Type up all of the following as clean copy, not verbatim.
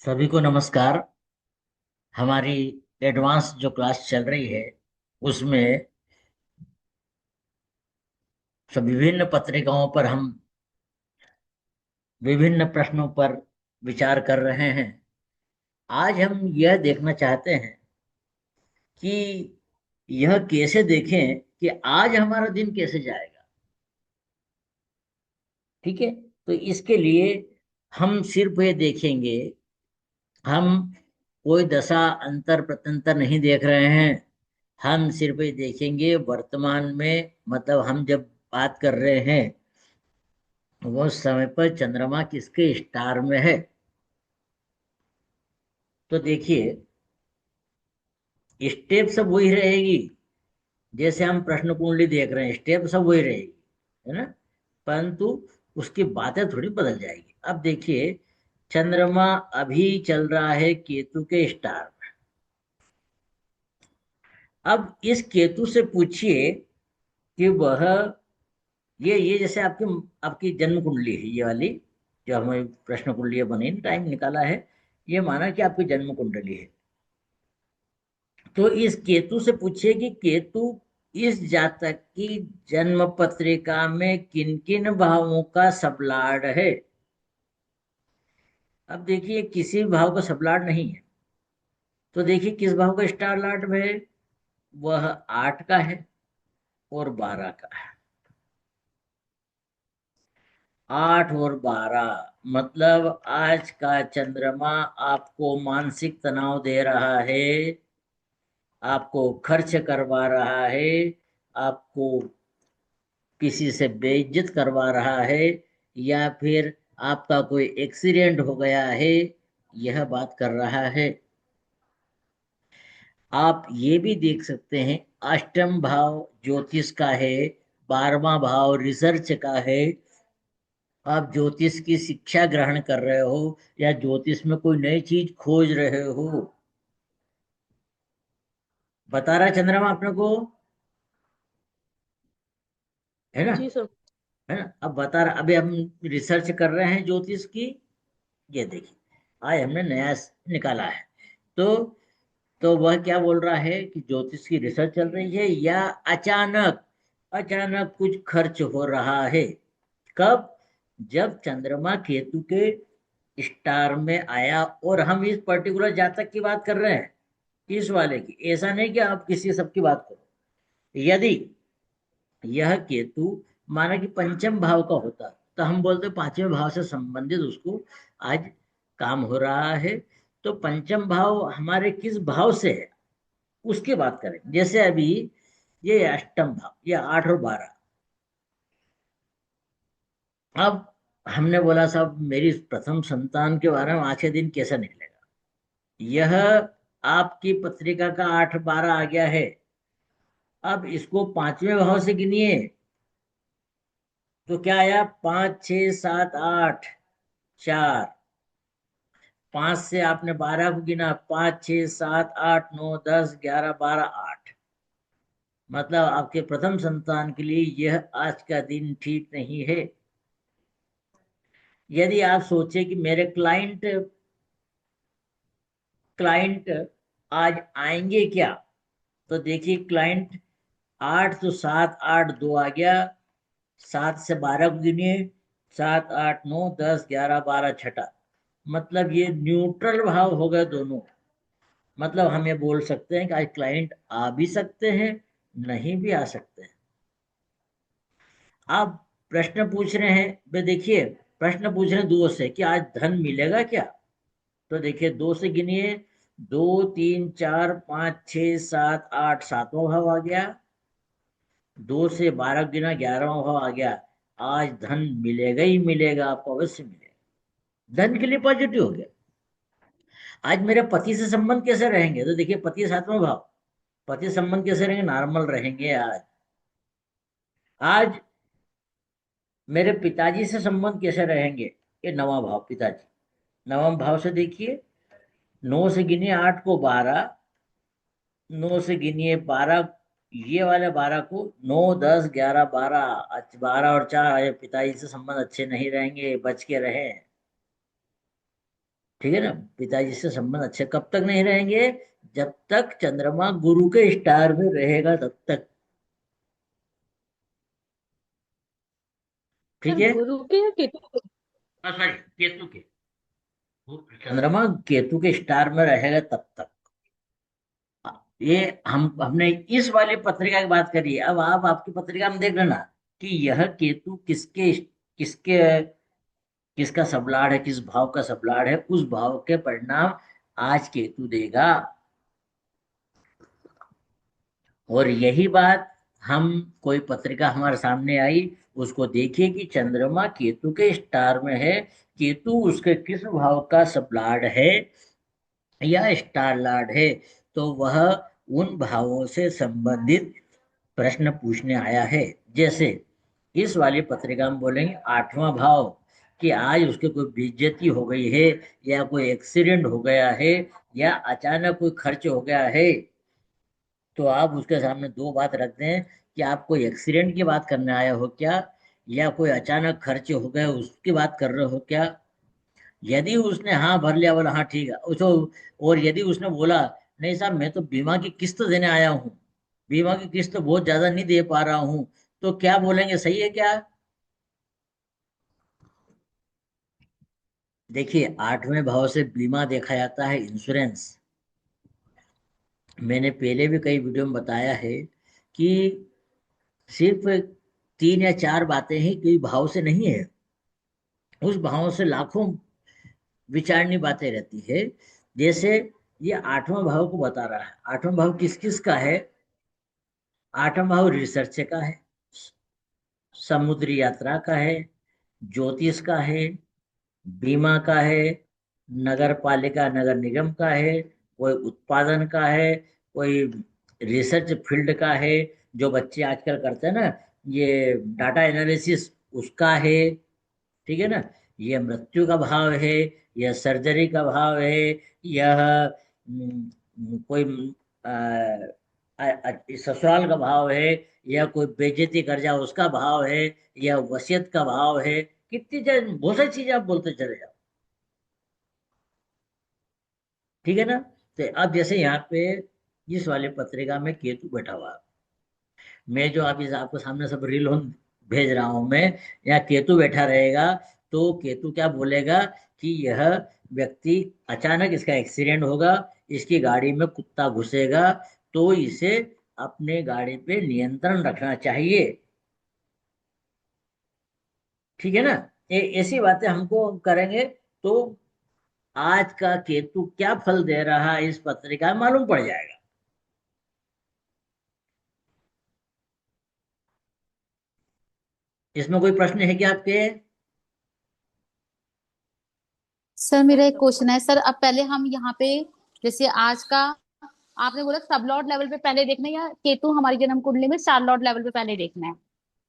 सभी को नमस्कार। हमारी एडवांस जो क्लास चल रही है उसमें सब विभिन्न पत्रिकाओं पर हम विभिन्न प्रश्नों पर विचार कर रहे हैं। आज हम यह देखना चाहते हैं कि यह कैसे देखें कि आज हमारा दिन कैसे जाएगा। ठीक है, तो इसके लिए हम सिर्फ ये देखेंगे, हम कोई दशा अंतर प्रत्यंतर नहीं देख रहे हैं। हम सिर्फ ये देखेंगे वर्तमान में, मतलब हम जब बात कर रहे हैं वो समय पर चंद्रमा किसके स्टार में है। तो देखिए, स्टेप सब वही रहेगी। जैसे हम प्रश्न कुंडली देख रहे हैं, स्टेप सब वही रहेगी, है ना। परंतु उसकी बातें थोड़ी बदल जाएगी। अब देखिए, चंद्रमा अभी चल रहा है केतु के स्टार में। अब इस केतु से पूछिए कि वह, ये जैसे आपकी आपकी जन्म कुंडली है, ये वाली जो हमें प्रश्न कुंडली बनी, टाइम निकाला है, ये माना कि आपकी जन्म कुंडली है। तो इस केतु से पूछिए कि केतु इस जातक की जन्म पत्रिका में किन किन भावों का सबलाड है। अब देखिए, किसी भी भाव का सबलाड नहीं है। तो देखिए किस भाव का स्टार लार्ड में है। वह 8 का है और 12 का है। 8 और 12 मतलब आज का चंद्रमा आपको मानसिक तनाव दे रहा है, आपको खर्च करवा रहा है, आपको किसी से बेइज्जत करवा रहा है, या फिर आपका कोई एक्सीडेंट हो गया है, यह बात कर रहा है। आप ये भी देख सकते हैं, अष्टम भाव ज्योतिष का है, 12वां भाव रिसर्च का है। आप ज्योतिष की शिक्षा ग्रहण कर रहे हो या ज्योतिष में कोई नई चीज खोज रहे हो, बता रहा है चंद्रमा अपने को, है ना। जी सर। है ना, अब बता रहा, अभी हम रिसर्च कर रहे हैं ज्योतिष की। ये देखिए, आज हमने नया निकाला है। तो तो वह क्या बोल रहा है कि ज्योतिष की रिसर्च चल रही है, या अचानक अचानक कुछ खर्च हो रहा है। कब? जब चंद्रमा केतु के स्टार में आया, और हम इस पर्टिकुलर जातक की बात कर रहे हैं, इस वाले की, ऐसा नहीं कि आप किसी सबकी बात करो। यदि यह केतु माना कि पंचम भाव का होता, तो हम बोलते 5वें भाव से संबंधित उसको आज काम हो रहा है। तो पंचम भाव हमारे किस भाव से है उसकी बात करें। जैसे अभी ये अष्टम भाव, ये 8 और 12। अब हमने बोला साहब मेरी प्रथम संतान के बारे में आज के दिन कैसा निकलेगा। यह आपकी पत्रिका का 8 12 आ गया है। अब इसको 5वें भाव से गिनिए, तो क्या आया? 5 6 7 8, 4। 5 से आपने 12 को गिना, 5 6 7 8 9 10 11 12 8। मतलब आपके प्रथम संतान के लिए यह आज का दिन ठीक नहीं है। यदि आप सोचे कि मेरे क्लाइंट क्लाइंट आज आएंगे क्या, तो देखिए क्लाइंट 8, तो 7 8 2 आ गया। 7 से 12 को गिनिए, 7 8 9 10 11 12 छठा। मतलब ये न्यूट्रल भाव हो गए दोनों। मतलब हम ये बोल सकते हैं कि आज क्लाइंट आ भी सकते हैं, नहीं भी आ सकते हैं। आप प्रश्न पूछ रहे हैं, वे देखिए, प्रश्न पूछ रहे हैं 2 से कि आज धन मिलेगा क्या। तो देखिए 2 से गिनिए, 2 3 4 5 6 7 8, 7वां भाव आ गया। 2 से 12 गिना, 11वां भाव आ गया। आज धन मिलेगा ही मिलेगा, आपको अवश्य मिलेगा। धन के लिए पॉजिटिव हो गया। आज मेरे पति से संबंध कैसे रहेंगे, तो देखिए पति 7वां भाव, पति संबंध कैसे रहेंगे? नॉर्मल रहेंगे। आज आज मेरे पिताजी से संबंध कैसे रहेंगे? ये 9वां भाव पिताजी। 9वां भाव से देखिए, 9 से गिनिए 8 को 12, 9 से गिनिए 12, ये वाले 12 को, 9 10 11 12, 12 और 4 पिताजी से संबंध अच्छे नहीं रहेंगे, बच के रहे। ठीक है ना। पिताजी से संबंध अच्छे कब तक नहीं रहेंगे? जब तक चंद्रमा गुरु के स्टार में रहेगा तब तक। ठीक सर है। गुरु के या केतु के? सॉरी, केतु के। चंद्रमा केतु के स्टार में रहेगा तब तक। ये हमने इस वाली पत्रिका की बात करी है। अब आप आपकी पत्रिका में देख लेना कि यह केतु किसके किसके किसका सबलाड़ है, किस भाव का सबलाड़ है, उस भाव के परिणाम आज केतु देगा। और यही बात हम, कोई पत्रिका हमारे सामने आई, उसको देखिए कि चंद्रमा केतु के स्टार में है, केतु उसके किस भाव का सबलाड़ है या स्टार लॉर्ड है, तो वह उन भावों से संबंधित प्रश्न पूछने आया है। जैसे इस वाली पत्रिका में बोलेंगे 8वां भाव, कि आज उसके कोई बेइज्जती हो गई है, या कोई एक्सीडेंट हो गया है, या अचानक कोई खर्च हो गया है। तो आप उसके सामने दो बात रख दें कि आप कोई एक्सीडेंट की बात करने आए हो क्या, या कोई अचानक खर्च हो गए उसकी बात कर रहे हो क्या। यदि उसने हाँ भर लिया, बोला हाँ ठीक है उसको, और यदि उसने बोला नहीं साहब मैं तो बीमा की किस्त देने आया हूँ, बीमा की किस्त बहुत ज्यादा नहीं दे पा रहा हूँ, तो क्या बोलेंगे, सही है क्या? देखिए 8वें भाव से बीमा देखा जाता है, इंश्योरेंस। मैंने पहले भी कई वीडियो में बताया है कि सिर्फ 3 या 4 बातें ही कोई भाव से नहीं है, उस भाव से लाखों विचारनी बातें रहती है। जैसे ये 8वां भाव को बता रहा है, 8वां भाव किस किस का है? 8वां भाव रिसर्च का है, समुद्री यात्रा का है, ज्योतिष का है, बीमा का है, नगर पालिका नगर निगम का है, कोई उत्पादन का है, कोई रिसर्च फील्ड का है, जो बच्चे आजकल करते हैं ना, ये डाटा एनालिसिस, उसका है। ठीक है ना। यह मृत्यु का भाव है, यह सर्जरी का भाव है, यह कोई ससुराल का भाव है, या कोई बेइज्जती कर जाए उसका भाव है, या वसीयत का भाव है। कितनी बहुत सारी चीजें आप बोलते चले जाओ। ठीक है ना। तो अब जैसे यहाँ पे इस वाले पत्रिका में केतु बैठा हुआ है। मैं जो आप इस आपको सामने सब रील भेज रहा हूं मैं, यहाँ केतु बैठा रहेगा, तो केतु क्या बोलेगा कि यह व्यक्ति, अचानक इसका एक्सीडेंट होगा, इसकी गाड़ी में कुत्ता घुसेगा, तो इसे अपने गाड़ी पे नियंत्रण रखना चाहिए। ठीक है ना। ऐसी बातें हमको करेंगे तो आज का केतु क्या फल दे रहा है इस पत्रिका में मालूम पड़ जाएगा। इसमें कोई प्रश्न है क्या आपके? सर मेरा एक क्वेश्चन है सर। अब पहले हम यहाँ पे जैसे आज का आपने बोला सब लॉर्ड लेवल पे पहले देखना है या केतु हमारी जन्म कुंडली में स्टार लॉर्ड लेवल पे पहले देखना है?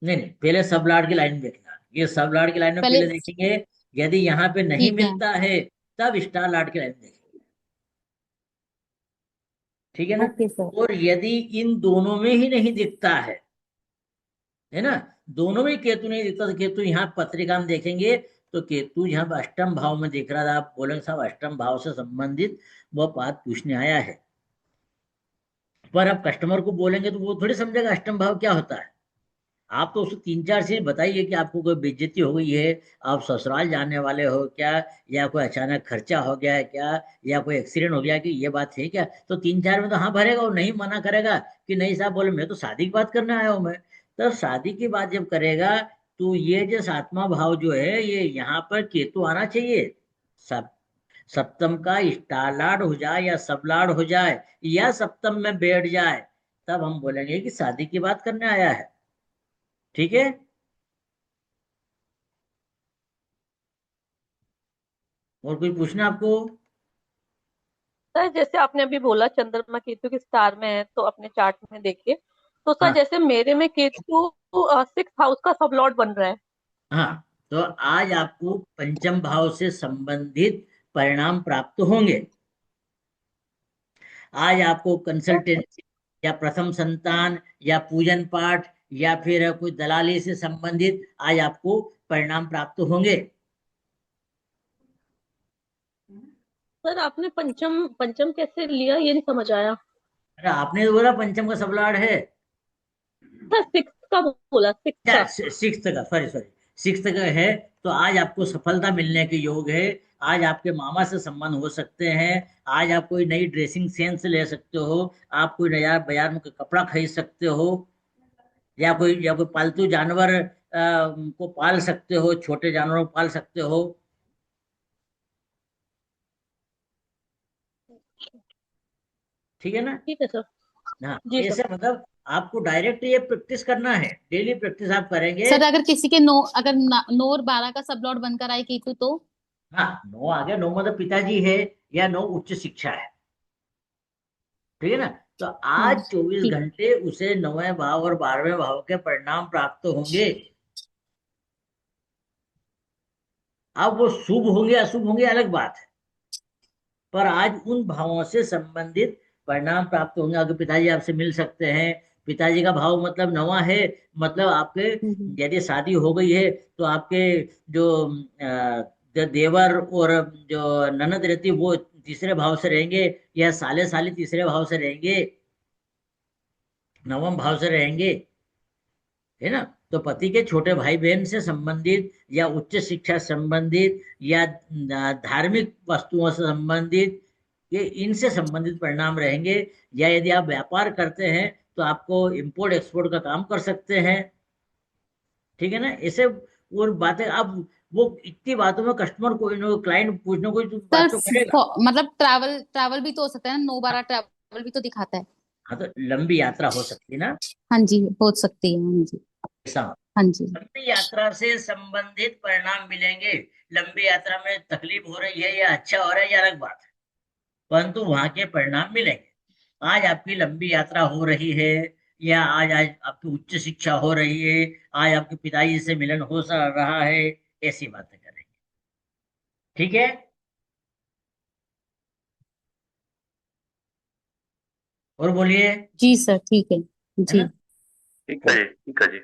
नहीं नहीं, पहले सब लॉर्ड की लाइन में देखना, ये सब लॉर्ड की लाइन में पहले। पहले देखेंगे। यदि यहाँ पे नहीं ठीक है। मिलता है, तब स्टार लॉर्ड की लाइन में देखेंगे। ठीक है ना। Okay sir. और यदि इन दोनों में ही नहीं दिखता है ना, दोनों में केतु नहीं दिखता, तो केतु यहाँ पत्रिका में देखेंगे, तो केतु यहाँ पे 8म भाव में दिख रहा था, आप बोलेंगे साहब 8म भाव से संबंधित वो बात पूछने आया है। पर आप कस्टमर को बोलेंगे तो वो थोड़ी समझेगा 8म भाव क्या होता है। आप तो उसको 3 4 चीज बताइए कि आपको कोई बेइज्जती हो गई है, आप ससुराल जाने वाले हो क्या, या कोई अचानक खर्चा हो गया है क्या, या कोई एक्सीडेंट हो गया, कि ये बात है क्या, तो 3 4 में तो हाँ भरेगा, और नहीं मना करेगा कि नहीं साहब, बोले मैं तो शादी की बात करने आया हूँ मैं। तो शादी की बात जब करेगा, तो ये जो 7वां भाव जो है, ये यहाँ पर केतु आना चाहिए। सब सप्तम का स्टालार्ड हो जाए या सबलार्ड हो जाए, या सप्तम में बैठ जाए, तब हम बोलेंगे कि शादी की बात करने आया है। ठीक है। और कोई पूछना आपको? सर जैसे आपने अभी बोला चंद्रमा केतु के स्टार में है तो अपने चार्ट में देखिए, तो सर हाँ जैसे मेरे में केतु 6th हाउस का सब लॉर्ड बन रहा है। हाँ। तो आज आपको 5म भाव से संबंधित परिणाम प्राप्त होंगे। आज आपको तो कंसल्टेंसी, या प्रथम संतान, या पूजन पाठ, या फिर कोई दलाली से संबंधित आज आपको परिणाम प्राप्त होंगे। सर आपने पंचम पंचम कैसे लिया, ये नहीं समझ आया। अरे आपने तो बोला पंचम का सबलॉर्ड है। सर सिक्स का बोला, सिक्स का। अच्छा, सिक्स का, सॉरी सॉरी, सिक्स का है। तो आज आपको सफलता मिलने के योग है। आज आपके मामा से संबंध हो सकते हैं। आज आप कोई नई ड्रेसिंग सेंस ले सकते हो। आप कोई नया बाजार में कोई कपड़ा खरीद सकते हो। या कोई पालतू जानवर को पाल सकते हो, छोटे जानवरों को पाल सकते हो। ठीक है ना। ठीक है सर। हाँ, जी सर। ऐसे मतलब आपको डायरेक्ट ये प्रैक्टिस करना है, डेली प्रैक्टिस आप करेंगे। सर अगर किसी के नौ, अगर 9 और 12 का सब लॉर्ड बनकर आए केतु तो? हाँ, नौ आ गया, नौ मतलब पिताजी है, या नौ उच्च शिक्षा है। ठीक है ना। तो हाँ आज 24 ठीक। घंटे उसे 9वें भाव और 12वें भाव के परिणाम प्राप्त होंगे। अब वो शुभ होंगे अशुभ होंगे अलग बात है, पर आज उन भावों से संबंधित परिणाम प्राप्त होंगे। अगर पिताजी आपसे मिल सकते हैं, पिताजी का भाव मतलब नवा है, मतलब आपके हम्म। यदि शादी हो गई है तो आपके जो जो देवर और जो ननद रहती है वो तीसरे भाव से रहेंगे, या साले साली तीसरे भाव से रहेंगे, नवम भाव से रहेंगे। है ना। तो पति के छोटे भाई बहन से संबंधित, या उच्च शिक्षा से संबंधित, या धार्मिक वस्तुओं से संबंधित, ये इनसे संबंधित परिणाम रहेंगे। या यदि आप व्यापार करते हैं तो आपको इंपोर्ट एक्सपोर्ट का काम कर सकते हैं। ठीक है ना। ऐसे और बातें अब, वो इतनी बातों में कस्टमर को, क्लाइंट कुछ ना कुछ सर बात तो करेगा। मतलब ट्रैवल ट्रैवल भी तो हो सकता है ना, 9-12 ट्रैवल भी तो दिखाता है। हाँ, तो लंबी यात्रा हो सकती है ना। हाँ जी, हो सकती है, हाँ जी। ऐसा, हाँ जी। लंबी यात्रा से संबंधित परिणाम मिलेंगे। लंबी यात्रा में तकलीफ हो रही है या अच्छा हो रहा है, या अलग बात है, परंतु वहां के परिणाम मिलेंगे। आज आपकी लंबी यात्रा हो रही है, या आज आज आपकी उच्च शिक्षा हो रही है, आज आपके पिताजी से मिलन हो रहा है, ऐसी बातें करेंगे। ठीक है। और बोलिए। जी सर ठीक है। है जी। ना। ठीक है जी, ठीक है जी।